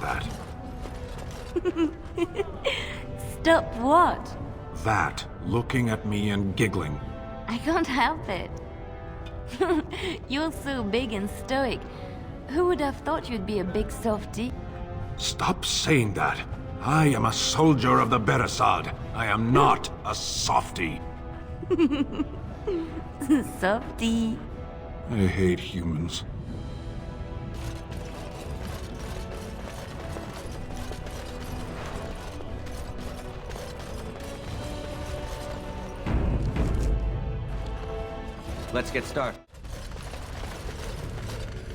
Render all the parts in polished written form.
that. Stop what? That, looking at me and giggling. I can't help it. You're so big and stoic. Who would have thought you'd be a big softy? Stop saying that. I am a soldier of the Beresad. I am not a softy. Softy. I hate humans. Let's get started.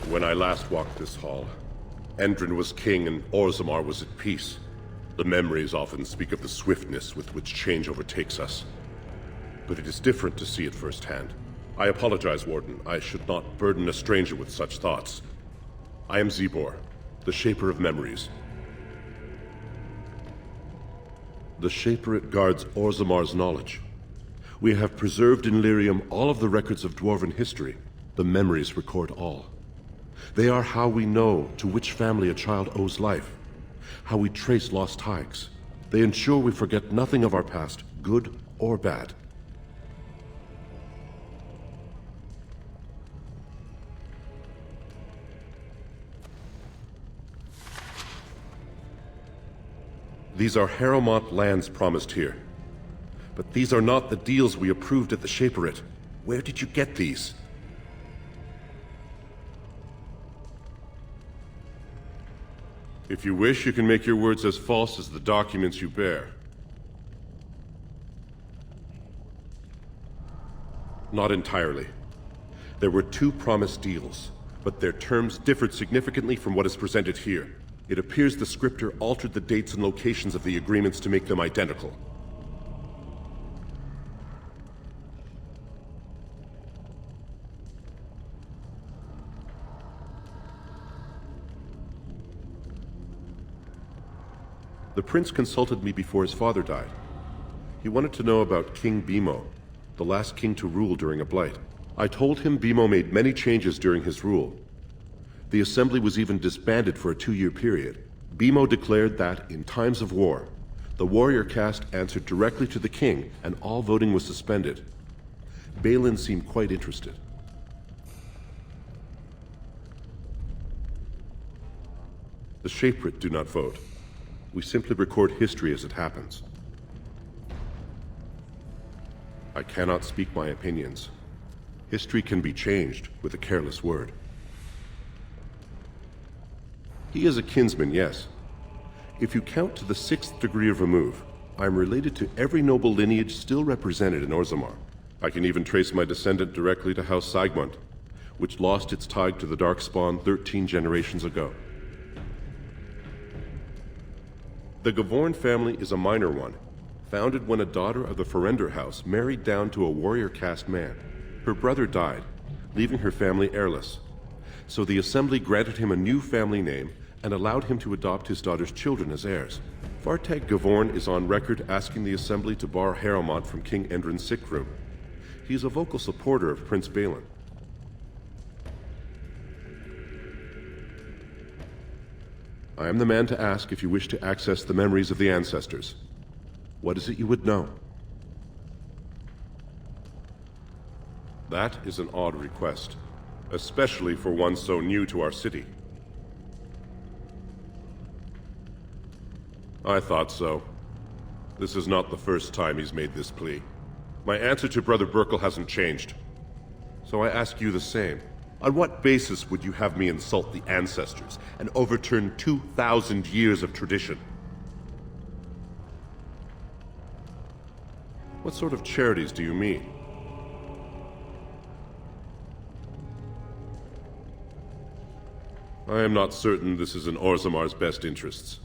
When I last walked this hall, Endrin was king and Orzammar was at peace. The memories often speak of the swiftness with which change overtakes us. But it is different to see it firsthand. I apologize, Warden. I should not burden a stranger with such thoughts. I am Zebor, the Shaper of Memories. The Shaperate guards Orzammar's knowledge. We have preserved in Lyrium all of the records of Dwarven history. The memories record all. They are how we know to which family a child owes life, how we trace lost ties. They ensure we forget nothing of our past, good or bad. These are Harrowmont lands promised here. But these are not the deals we approved at the Shaperate. Where did you get these? If you wish, you can make your words as false as the documents you bear. Not entirely. There were 2 promised deals, but their terms differed significantly from what is presented here. It appears the scripter altered the dates and locations of the agreements to make them identical. The prince consulted me before his father died. He wanted to know about King Bimo, the last king to rule during a blight. I told him Bimo made many changes during his rule. The assembly was even disbanded for a 2-year period. Bimo declared that, in times of war, the warrior caste answered directly to the king, and all voting was suspended. Bhelen seemed quite interested. The Shaperate do not vote. We simply record history as it happens. I cannot speak my opinions. History can be changed with a careless word. He is a kinsman, yes. If you count to the 6th degree of remove, I am related to every noble lineage still represented in Orzammar. I can even trace my descendant directly to House Sigmund, which lost its tie to the Darkspawn 13 generations ago. The Gavorn family is a minor one, founded when a daughter of the Ferender house married down to a warrior caste man. Her brother died, leaving her family heirless. So the assembly granted him a new family name and allowed him to adopt his daughter's children as heirs. Vartag Gavorn is on record asking the assembly to bar Harrowmont from King Endrin's sick room. He is a vocal supporter of Prince Bhelen. I am the man to ask if you wish to access the memories of the ancestors. What is it you would know? That is an odd request, especially for one so new to our city. I thought so. This is not the first time he's made this plea. My answer to Brother Burkle hasn't changed. So I ask you the same. On what basis would you have me insult the ancestors and overturn 2,000 years of tradition? What sort of charities do you mean? I am not certain this is in Orzammar's best interests.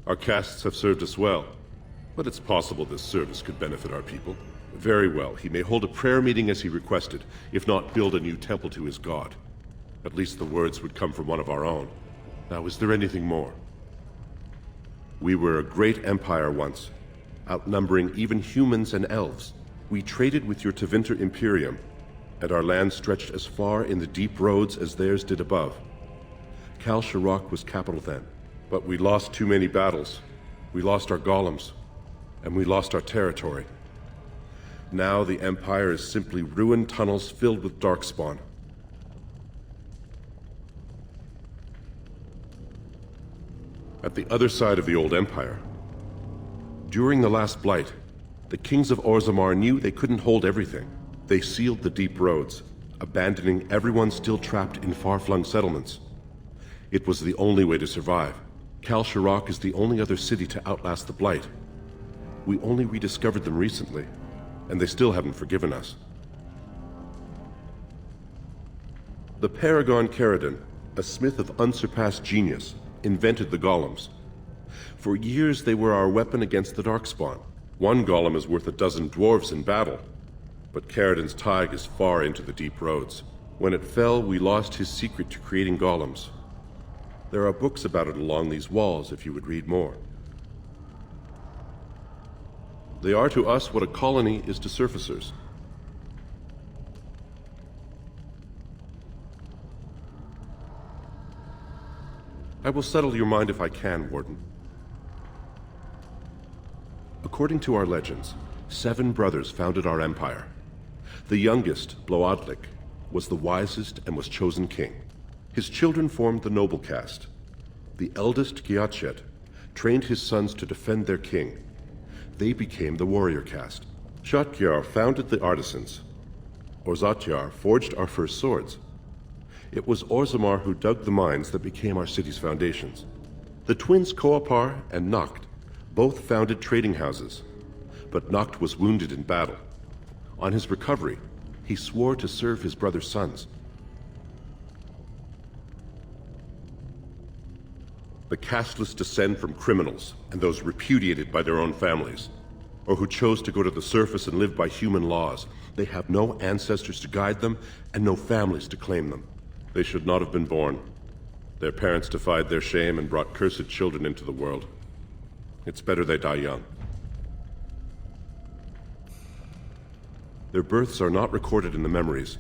Our castes have served us well, but it's possible this service could benefit our people. Very well, he may hold a prayer meeting as he requested, if not build a new temple to his god. At least the words would come from one of our own. Now, is there anything more? We were a great empire once, outnumbering even humans and elves. We traded with your Tevinter Imperium, and our land stretched as far in the deep roads as theirs did above. Kal Sharok was capital then. But we lost too many battles. We lost our golems. And we lost our territory. Now the Empire is simply ruined tunnels filled with darkspawn. At the other side of the old Empire, during the last Blight, the kings of Orzammar knew they couldn't hold everything. They sealed the deep roads, abandoning everyone still trapped in far-flung settlements. It was the only way to survive. Kal Sharok is the only other city to outlast the Blight. We only rediscovered them recently, and they still haven't forgiven us. The Paragon Caridin, a smith of unsurpassed genius, invented the golems. For years they were our weapon against the Darkspawn. One golem is worth a dozen dwarves in battle, but Caridin's tide is far into the deep roads. When it fell, we lost his secret to creating golems. There are books about it along these walls if you would read more. They are to us what a colony is to surfacers. I will settle your mind if I can, Warden. According to our legends, 7 brothers founded our empire. The youngest, Bloadlik, was the wisest and was chosen king. His children formed the noble caste. The eldest, Giachet, trained his sons to defend their king. They became the warrior caste. Shotgyar founded the artisans. Orzatyar forged our first swords. It was Orzammar who dug the mines that became our city's foundations. The twins Koapar and Noct both founded trading houses, but Noct was wounded in battle. On his recovery, he swore to serve his brother's sons. The casteless descend from criminals and those repudiated by their own families, or who chose to go to the surface and live by human laws. They have no ancestors to guide them and no families to claim them. They should not have been born. Their parents defied their shame and brought cursed children into the world. It's better they die young. Their births are not recorded in the memories.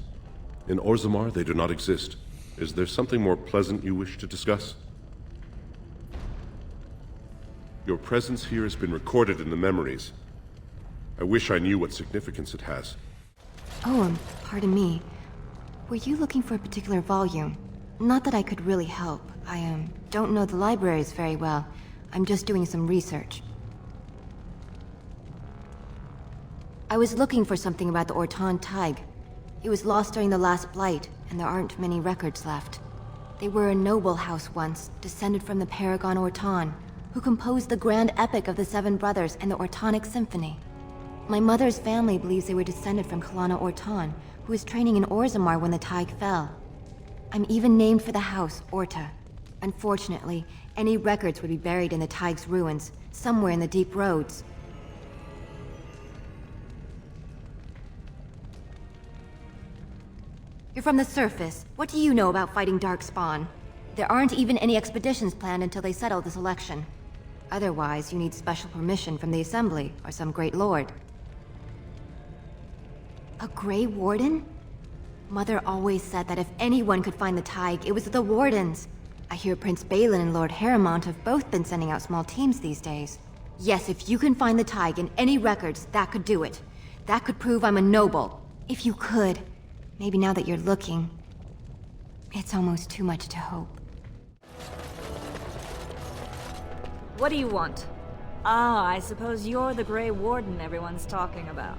In Orzammar, they do not exist. Is there something more pleasant you wish to discuss? Your presence here has been recorded in the memories. I wish I knew what significance it has. Oh, pardon me. Were you looking for a particular volume? Not that I could really help. I don't know the libraries very well. I'm just doing some research. I was looking for something about the Ortan Tig. It was lost during the last Blight, and there aren't many records left. They were a noble house once, descended from the Paragon Ortan, who composed the grand epic of the 7 brothers and the Ortonic Symphony. My mother's family believes they were descended from Kalana Ortan, who was training in Orzammar when the Tig fell. I'm even named for the house, Orta. Unfortunately, any records would be buried in the Tig's ruins, somewhere in the deep roads. You're from the surface. What do you know about fighting Darkspawn? There aren't even any expeditions planned until they settle this election. Otherwise, you need special permission from the Assembly or some great lord. A Grey Warden? Mother always said that if anyone could find the Tig, it was the Wardens. I hear Prince Bhelen and Lord Harrowmont have both been sending out small teams these days. Yes, if you can find the Tig in any records, that could do it. That could prove I'm a noble. If you could. Maybe now that you're looking. It's almost too much to hope. What do you want? Ah, I suppose you're the Grey Warden everyone's talking about.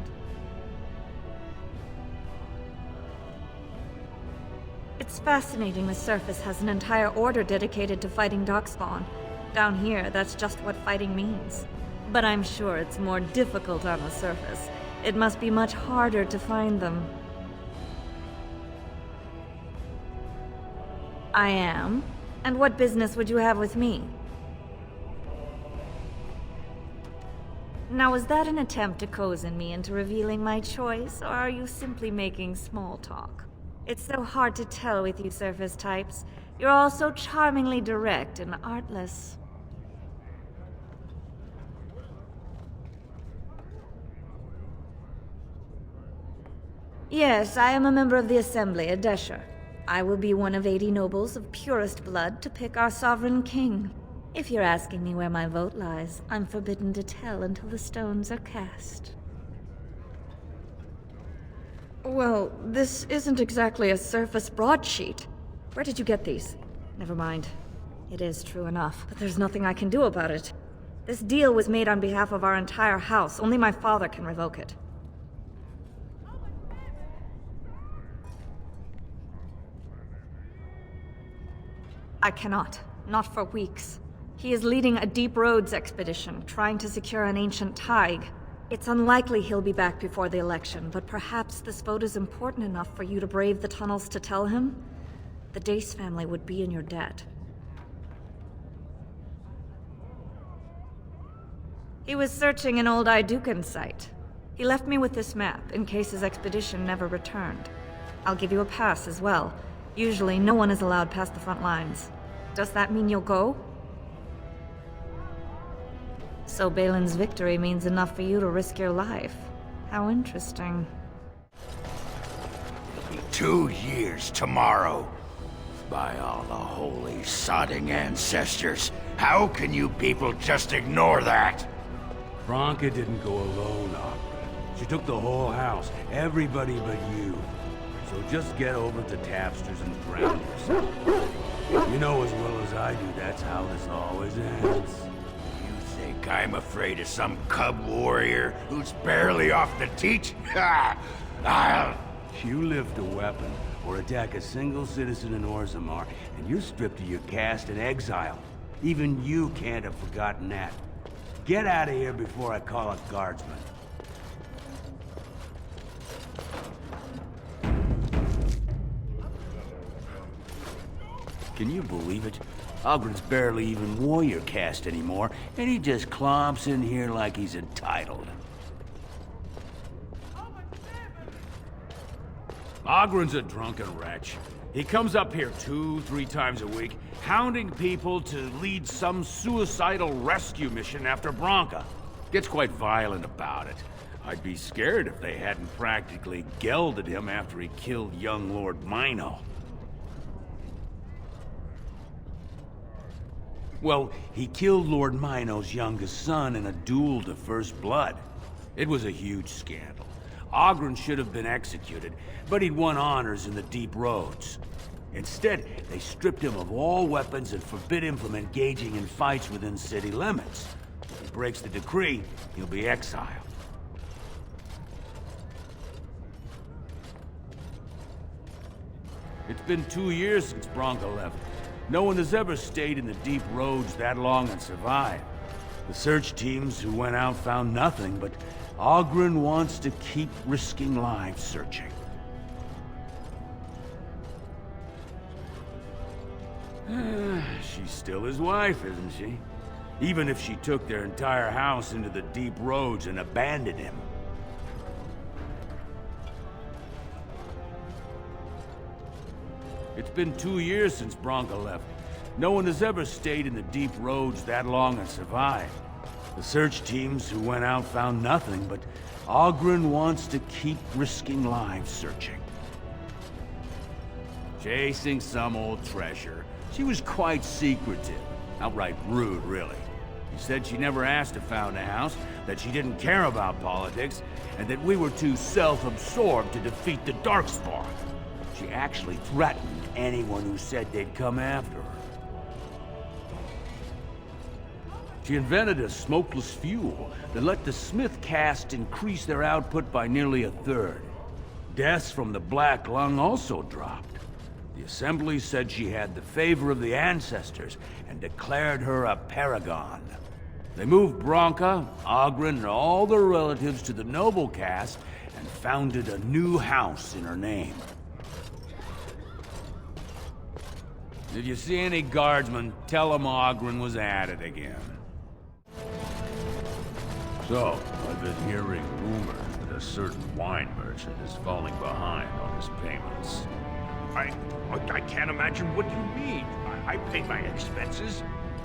It's fascinating the surface has an entire order dedicated to fighting Darkspawn. Down here, that's just what fighting means. But I'm sure it's more difficult on the surface. It must be much harder to find them. I am? And what business would you have with me? Now, was that an attempt to cozen me into revealing my choice, or are you simply making small talk? It's so hard to tell with you surface types. You're all so charmingly direct and artless. Yes, I am a member of the Assembly at Desher. I will be one of 80 nobles of purest blood to pick our sovereign king. If you're asking me where my vote lies, I'm forbidden to tell until the stones are cast. Well, this isn't exactly a surface broadsheet. Where did you get these? Never mind. It is true enough, but there's nothing I can do about it. This deal was made on behalf of our entire house. Only my father can revoke it. I cannot. Not for weeks. He is leading a Deep Roads expedition, trying to secure an ancient thaig. It's unlikely he'll be back before the election, but perhaps this vote is important enough for you to brave the tunnels to tell him? The Dace family would be in your debt. He was searching an old Idukan site. He left me with this map, in case his expedition never returned. I'll give you a pass as well. Usually, no one is allowed past the front lines. Does that mean you'll go? So Bhelen's victory means enough for you to risk your life. How interesting. It'll be 2 years tomorrow. By all the holy sodding ancestors, how can you people just ignore that? Branka didn't go alone, Opera. She took the whole house, everybody but you. So just get over to Tapster's and drown yourself. You know as well as I do that's how this always ends. You think I'm afraid of some cub warrior who's barely off the teat? Ha! I'll... You lift a weapon or attack a single citizen in Orzammar, and you're stripped of your caste and exiled. Even you can't have forgotten that. Get out of here before I call a guardsman. Can you believe it? Ogren's barely even warrior caste anymore, and he just clomps in here like he's entitled. Ogren's a drunken wretch. He comes up here 2-3 times a week, hounding people to lead some suicidal rescue mission after Branka. Gets quite violent about it. I'd be scared if they hadn't practically gelded him after he killed young Lord Mino. Well, he killed Lord Mino's youngest son in a duel to first blood. It was a huge scandal. Ogren should have been executed, but he'd won honors in the Deep Roads. Instead, they stripped him of all weapons and forbid him from engaging in fights within city limits. If he breaks the decree, he'll be exiled. It's been 2 years since Branka left. No one has ever stayed in the Deep Roads that long and survived. The search teams who went out found nothing, but Ogren wants to keep risking lives searching. She's still his wife, isn't she? Even if she took their entire house into the Deep Roads and abandoned him. It's been 2 years since Branka left. No one has ever stayed in the Deep Roads that long and survived. The search teams who went out found nothing, but Ogren wants to keep risking lives searching. Chasing some old treasure. She was quite secretive. Outright rude, really. She said she never asked to found a house, that she didn't care about politics, and that we were too self-absorbed to defeat the Darkspawn. She actually threatened anyone who said they'd come after her. She invented a smokeless fuel that let the Smith caste increase their output by nearly 1/3. Deaths from the Black Lung also dropped. The Assembly said she had the favor of the ancestors and declared her a paragon. They moved Branka, Ogren, and all their relatives to the noble caste and founded a new house in her name. If you see any guardsmen, tell them Ogren was at it again. So, I've been hearing rumors that a certain wine merchant is falling behind on his payments. I can't imagine what you mean. I paid my expenses.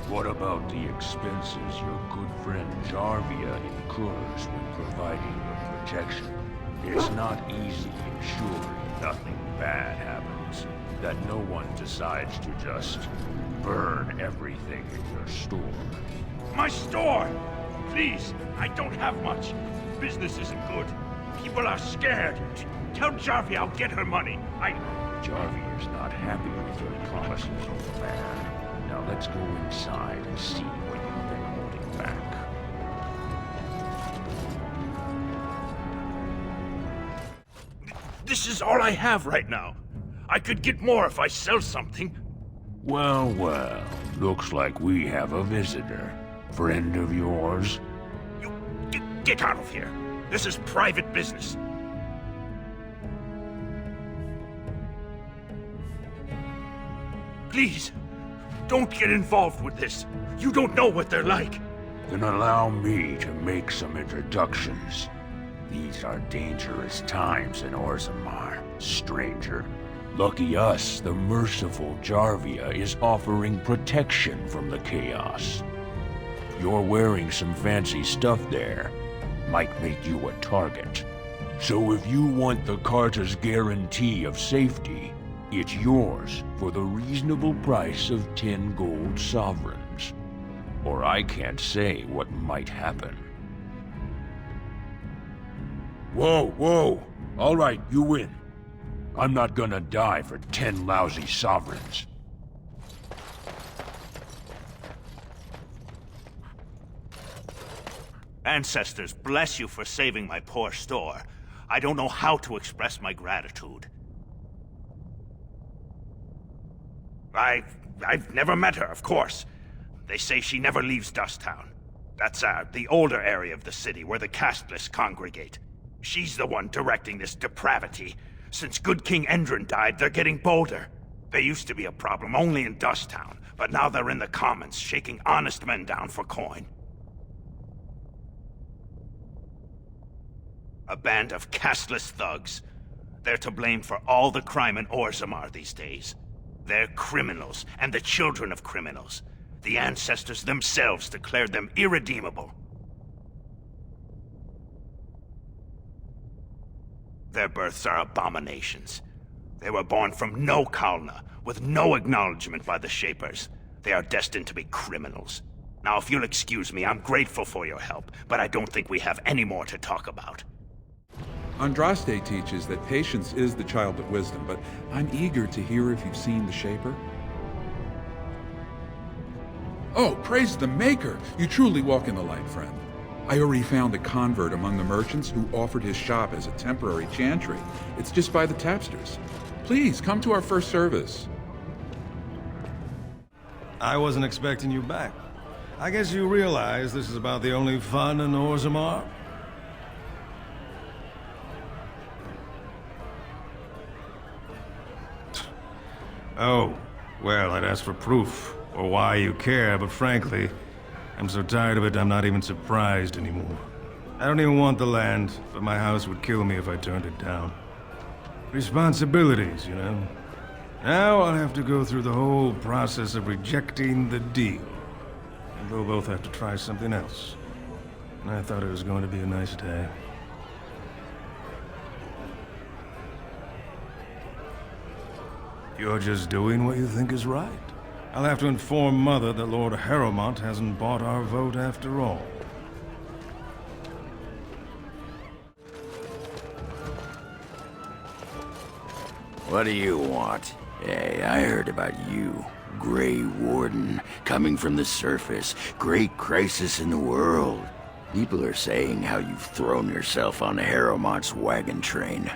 What about the expenses your good friend Jarvia incurs when providing your protection? It's not easy ensuring nothing bad happens. that no one decides to just burn everything in your store. My store! Please, I don't have much. Business isn't good. People are scared. Tell Jarvie I'll get her money. Jarvie is not happy with your promises, old man. Now let's go inside and see what you've been holding back. This is all I have right now. I could get more if I sell something. Well, well, looks like we have a visitor. Friend of yours? You get out of here. This is private business. Please, don't get involved with this. You don't know what they're like. Then allow me to make some introductions. These are dangerous times in Orzammar, stranger. Lucky us, the merciful Jarvia is offering protection from the chaos. You're wearing some fancy stuff there. Might make you a target. So if you want the Carter's guarantee of safety, it's yours for the reasonable price of 10 gold sovereigns. Or I can't say what might happen. Whoa, whoa! All right, you win. I'm not gonna die for 10 lousy sovereigns. Ancestors, bless you for saving my poor store. I don't know how to express my gratitude. I've never met her, of course. They say she never leaves Dusttown. That's the older area of the city where the casteless congregate. She's the one directing this depravity. Since good King Endrin died, they're getting bolder. They used to be a problem only in Dusttown, but now they're in the commons, shaking honest men down for coin. A band of casteless thugs. They're to blame for all the crime in Orzammar these days. They're criminals, and the children of criminals. The ancestors themselves declared them irredeemable. Their births are abominations. They were born from no Kalna, with no acknowledgement by the Shapers. They are destined to be criminals. Now, if you'll excuse me, I'm grateful for your help, but I don't think we have any more to talk about. Andraste teaches that patience is the child of wisdom, but I'm eager to hear if you've seen the Shaper. Oh, praise the Maker! You truly walk in the light, friend. I already found a convert among the merchants who offered his shop as a temporary chantry. It's just by the tapsters. Please, come to our first service. I wasn't expecting you back. I guess you realize this is about the only fun in Orzammar? Oh, well, I'd ask for proof, or why you care, but frankly, I'm so tired of it I'm not even surprised anymore. I don't even want the land, but my house would kill me if I turned it down. Responsibilities, you know? Now I'll have to go through the whole process of rejecting the deal. And we'll both have to try something else. And I thought it was going to be a nice day. You're just doing what you think is right. I'll have to inform Mother that Lord Harrowmont hasn't bought our vote after all. What do you want? Hey, I heard about you. Grey Warden, coming from the surface. Great crisis in the world. People are saying how you've thrown yourself on Harrowmont's wagon train.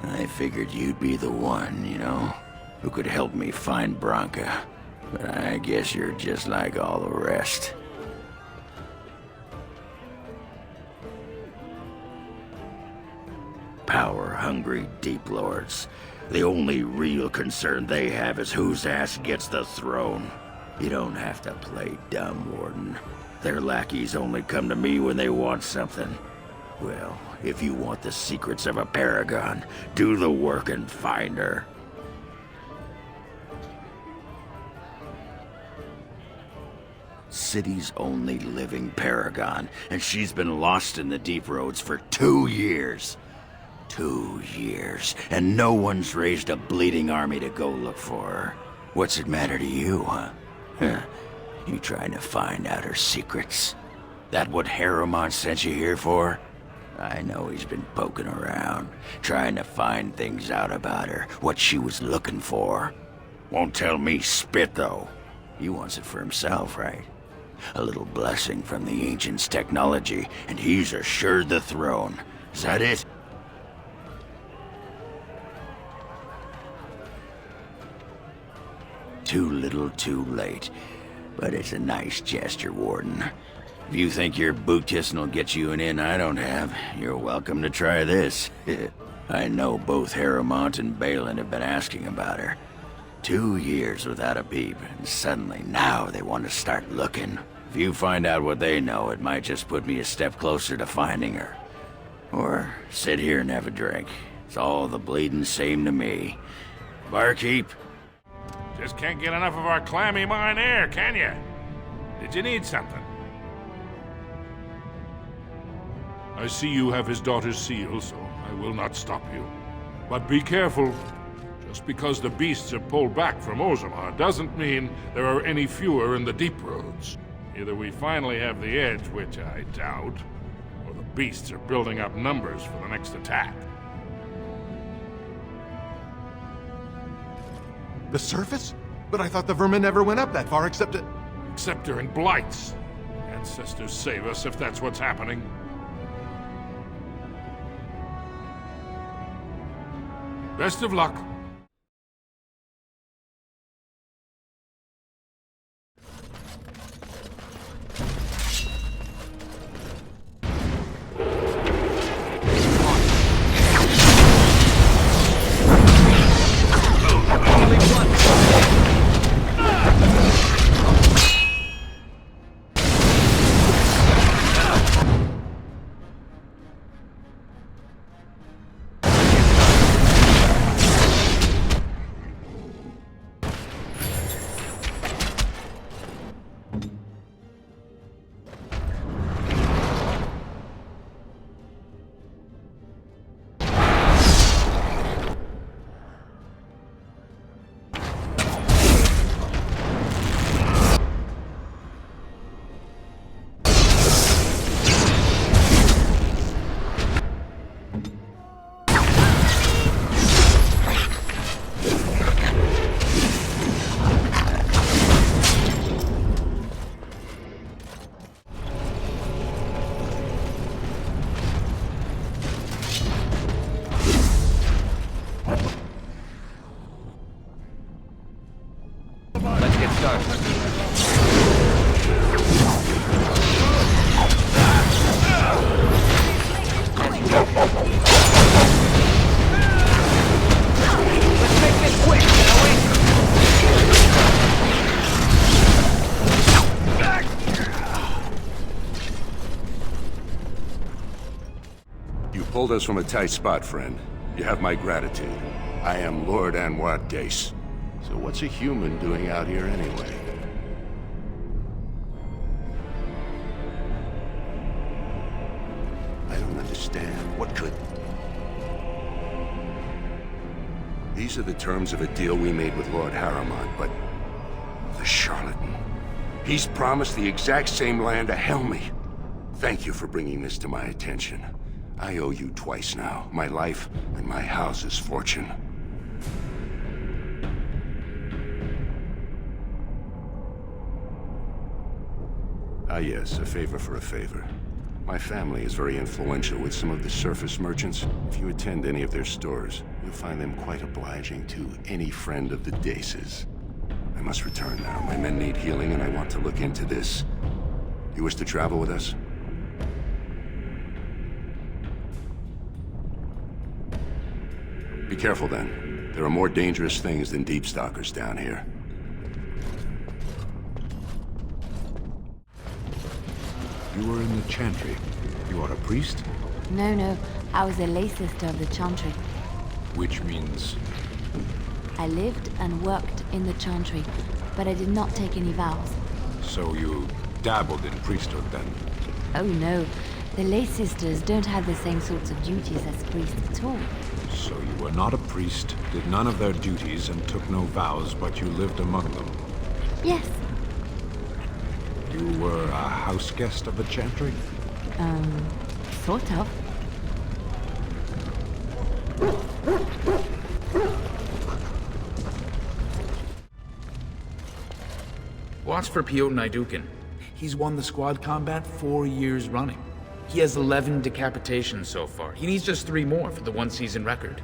I figured you'd be the one, you know, who could help me find Branka. But I guess you're just like all the rest. Power-hungry Deep Lords. The only real concern they have is whose ass gets the throne. You don't have to play dumb, Warden. Their lackeys only come to me when they want something. Well, if you want the secrets of a paragon, do the work and find her. City's only living paragon, and she's been lost in the deep roads for 2 years. 2 years, and no one's raised a bleeding army to go look for her. What's it matter to you, huh? You trying to find out her secrets? That what Harrowmont sent you here for? I know he's been poking around, trying to find things out about her, what she was looking for. Won't tell me spit, though. He wants it for himself, right? A little blessing from the Ancients' technology, and he's assured the throne. Is that it? Too little, too late. But it's a nice gesture, Warden. If you think your boot kissing will get you an in I don't have, you're welcome to try this. I know both Harrowmont and Bhelen have been asking about her. 2 years without a peep, and suddenly now they want to start looking. If you find out what they know, it might just put me a step closer to finding her. Or sit here and have a drink. It's all the bleeding same to me. Barkeep? Just can't get enough of our clammy mine air, can you? Did you need something? I see you have his daughter's seal, so I will not stop you. But be careful. Just because the beasts are pulled back from Orzammar doesn't mean there are any fewer in the deep roads. Either we finally have the edge, which I doubt, or the beasts are building up numbers for the next attack. The surface? But I thought the vermin never went up that far except to... Except during blights. Ancestors save us if that's what's happening. Best of luck. Pulled us from a tight spot, friend. You have my gratitude. I am Lord Anwar Dace. So what's a human doing out here anyway? I don't understand. What could... These are the terms of a deal we made with Lord Harrowmont, but... the charlatan. He's promised the exact same land to Helmy. Thank you for bringing this to my attention. I owe you twice now. My life and my house's fortune. Ah yes, a favor for a favor. My family is very influential with some of the surface merchants. If you attend any of their stores, you'll find them quite obliging to any friend of the Daces. I must return now. My men need healing and I want to look into this. You wish to travel with us? Be careful, then. There are more dangerous things than deep stalkers down here. You were in the Chantry. You are a priest? No. I was a lay sister of the Chantry. Which means... I lived and worked in the Chantry, but I did not take any vows. So you dabbled in priesthood, then? Oh no. The lay sisters don't have the same sorts of duties as priests at all. So you were not a priest, did none of their duties, and took no vows, but you lived among them. Yes. You were a house guest of the Chantry? Sort of. Watch for Piotr Naidukin. He's won the squad combat 4 years running. He has 11 decapitations so far. He needs just 3 more for the one-season record.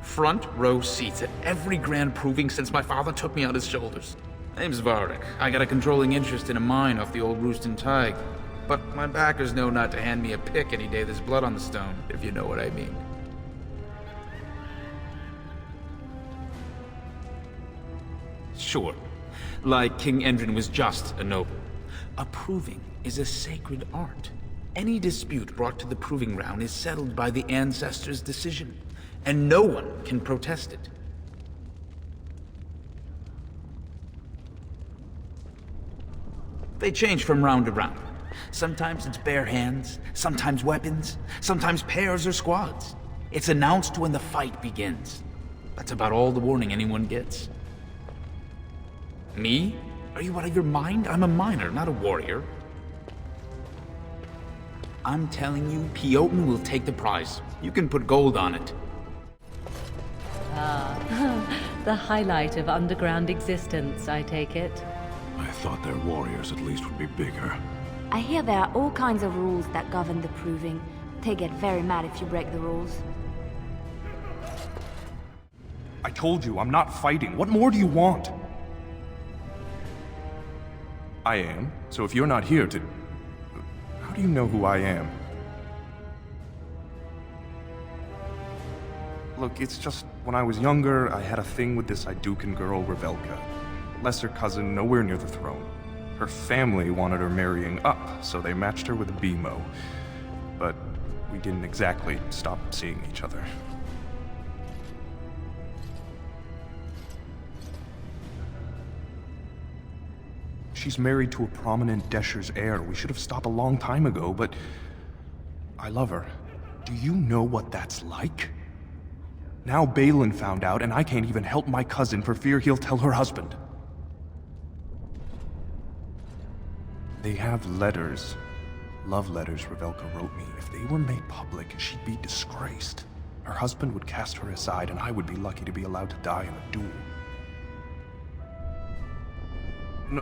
Front row seats at every grand proving since my father took me on his shoulders. Name's Varric. I got a controlling interest in a mine off the old Roostin Tig. But my backers know not to hand me a pick any day there's blood on the stone, if you know what I mean. Sure. Like King Endrin was just a noble. A proving is a sacred art. Any dispute brought to the proving ground is settled by the ancestors' decision, and no one can protest it. They change from round to round. Sometimes it's bare hands, sometimes weapons, sometimes pairs or squads. It's announced when the fight begins. That's about all the warning anyone gets. Me? Are you out of your mind? I'm a miner, not a warrior. I'm telling you, Piotr will take the prize. You can put gold on it. The highlight of underground existence, I take it. I thought their warriors at least would be bigger. I hear there are all kinds of rules that govern the proving. They get very mad if you break the rules. I told you, I'm not fighting. What more do you want? I am, so if you're not here to... How do you know who I am? Look, it's just, when I was younger, I had a thing with this Idukan girl, Revelka. Lesser cousin, nowhere near the throne. Her family wanted her marrying up, so they matched her with a BMO. But we didn't exactly stop seeing each other. She's married to a prominent Desher's heir. We should have stopped a long time ago, but... I love her. Do you know what that's like? Now Bhelen found out, and I can't even help my cousin for fear he'll tell her husband. They have letters. Love letters Revelka wrote me. If they were made public, she'd be disgraced. Her husband would cast her aside, and I would be lucky to be allowed to die in a duel.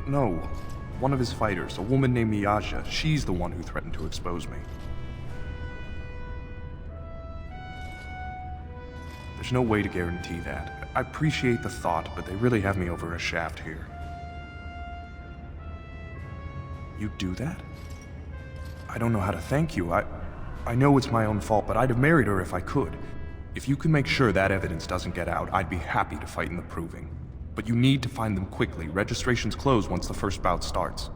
No, one of his fighters, a woman named Miyaja, she's the one who threatened to expose me. There's no way to guarantee that. I appreciate the thought, but they really have me over a shaft here. You'd do that? I don't know how to thank you. I know it's my own fault, but I'd have married her if I could. If you can make sure that evidence doesn't get out, I'd be happy to fight in the proving. But you need to find them quickly. Registrations close once the first bout starts.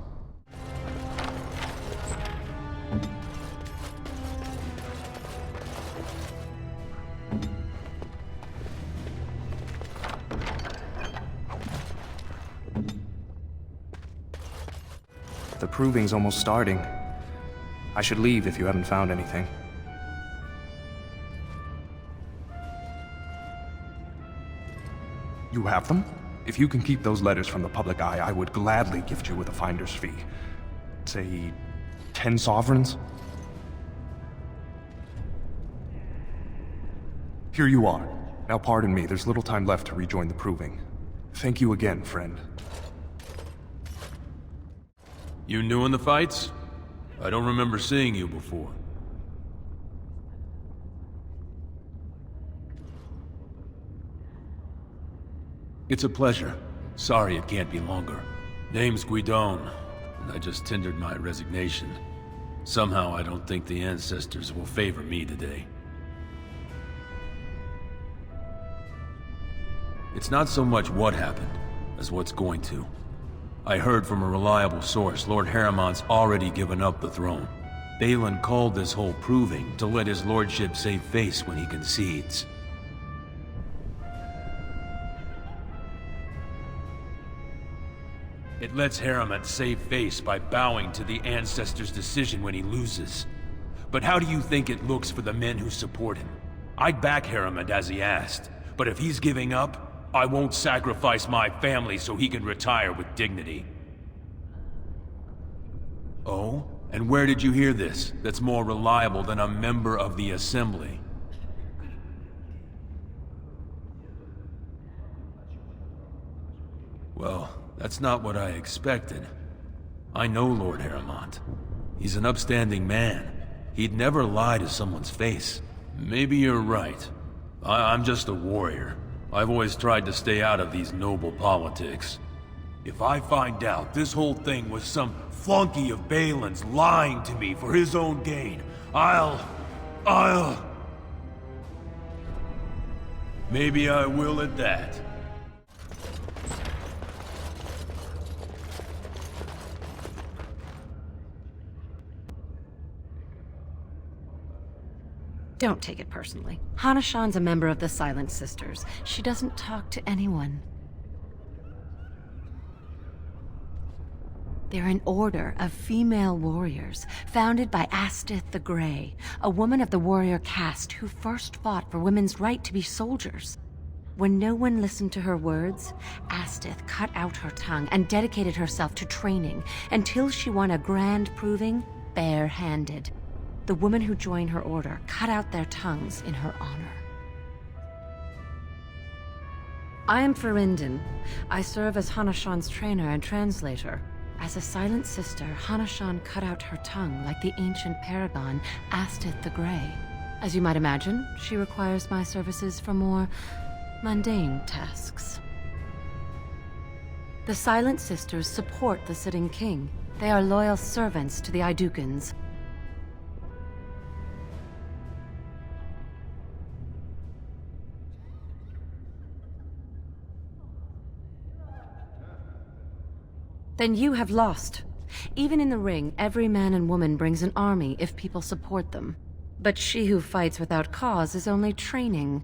The proving's almost starting. I should leave if you haven't found anything. You have them? If you can keep those letters from the public eye, I would gladly gift you with a finder's fee. Say, 10 sovereigns? Here you are. Now pardon me, there's little time left to rejoin the proving. Thank you again, friend. You new in the fights? I don't remember seeing you before. It's a pleasure. Sorry it can't be longer. Name's Guidon, and I just tendered my resignation. Somehow I don't think the ancestors will favor me today. It's not so much what happened, as what's going to. I heard from a reliable source Lord Harrowmont's already given up the throne. Daylen called this whole proving to let his lordship save face when he concedes. It It lets Harrowmont save face by bowing to the Ancestors' decision when he loses. But how do you think it looks for the men who support him? I'd back Harrowmont as he asked, but if he's giving up, I won't sacrifice my family so he can retire with dignity. Oh? And where did you hear this that's more reliable than a member of the Assembly? Well, that's not what I expected. I know Lord Harrowmont. He's an upstanding man. He'd never lie to someone's face. Maybe you're right. I'm just a warrior. I've always tried to stay out of these noble politics. If I find out this whole thing was some flunky of Bhelen's lying to me for his own gain, Maybe I will at that. Don't take it personally. Hanashan's a member of the Silent Sisters. She doesn't talk to anyone. They're an order of female warriors, founded by Astith the Grey, a woman of the warrior caste who first fought for women's right to be soldiers. When no one listened to her words, Astith cut out her tongue and dedicated herself to training until she won a grand proving bare-handed. The women who joined her order cut out their tongues in her honor. I am Ferinden. I serve as Hanashan's trainer and translator. As a Silent Sister, Hanashan cut out her tongue like the ancient paragon Astith the Grey. As you might imagine, she requires my services for more mundane tasks. The Silent Sisters support the sitting king. They are loyal servants to the Idukans. Then you have lost. Even in the ring, every man and woman brings an army if people support them. But she who fights without cause is only training.